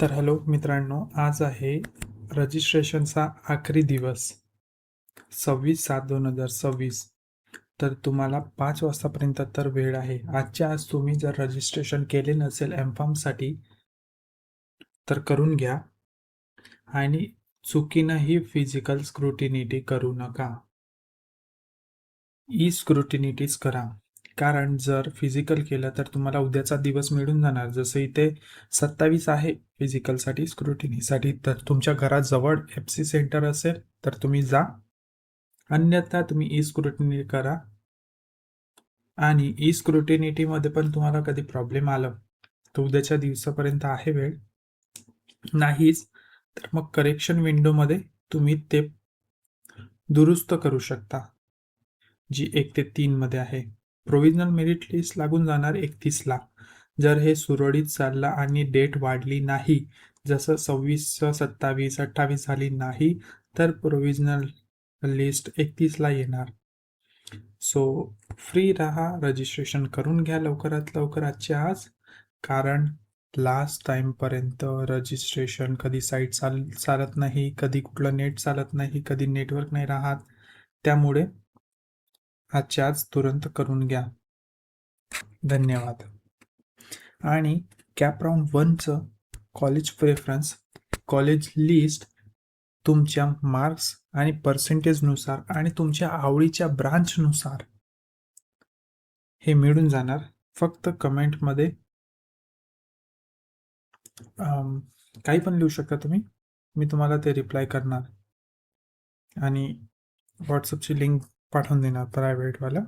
तर हॅलो मित्रांनो, आज आहे रजिस्ट्रेशनचा आखरी दिवस 26/7/2026. तर तुम्हाला 5 वाजतापर्यंत तर वेळ आहे. आजच्या आज तुम्ही जर रजिस्ट्रेशन केले नसेल एम-फार्मसाठी तर करून घ्या आणि चुकीनंही फिजिकल स्क्रुटिनिटी करू नका. ई स्क्रुटिनिटीच करा. कारण जर फिजिकल केलं तर तुम्हाला उद्याचा दिवस मिळून जाणार. जसं इथे 27 आहे फिजिकलसाठी स्क्रुटिनीसाठी, तर तुमच्या घराजवळ FC सेंटर असेल तर तुम्ही जा. अन्यथा तुम्ही ई स्क्रुटिनी करा. आणि ई स्क्रुटिनिटीमध्ये पण तुम्हाला कधी प्रॉब्लेम आलं तर उद्याच्या दिवसापर्यंत आहे वेळ. नाहीच तर मग करेक्शन विंडोमध्ये तुम्ही ते दुरुस्त करू शकता, जी 1 ते 3 मध्ये आहे. प्रोव्हिजनल मेरिट लिस्ट लागून जाणार 31ला. जर हे सुरळीत चाललं आणि डेट वाढली नाही, जसं 26, 27, 28 झाली नाही, तर प्रोव्हिजनल लिस्ट 31ला येणार. सो फ्री राहा, रजिस्ट्रेशन करून घ्या लवकरात लवकर आजच्या आज. कारण लास्ट टाईमपर्यंत रजिस्ट्रेशन कधी साईट चालत नाही, कधी कुठलं नेट चालत नाही, कधी नेटवर्क नाही राहत. त्यामुळे आजच्या आज तुरंत करून घ्या. धन्यवाद. आणि कॅप राऊंड 1चं कॉलेज प्रेफरन्स, कॉलेज लिस्ट तुमच्या मार्क्स आणि पर्सेंटेजनुसार आणि तुमच्या आवडीच्या ब्रांचनुसार हे मिळून जाणार. फक्त कमेंटमध्ये काही पण लिहू शकता तुम्ही, मी तुम्हाला ते रिप्लाय करणार आणि व्हॉट्सअपची लिंक पाठवून देणार प्रायव्हेटवाला.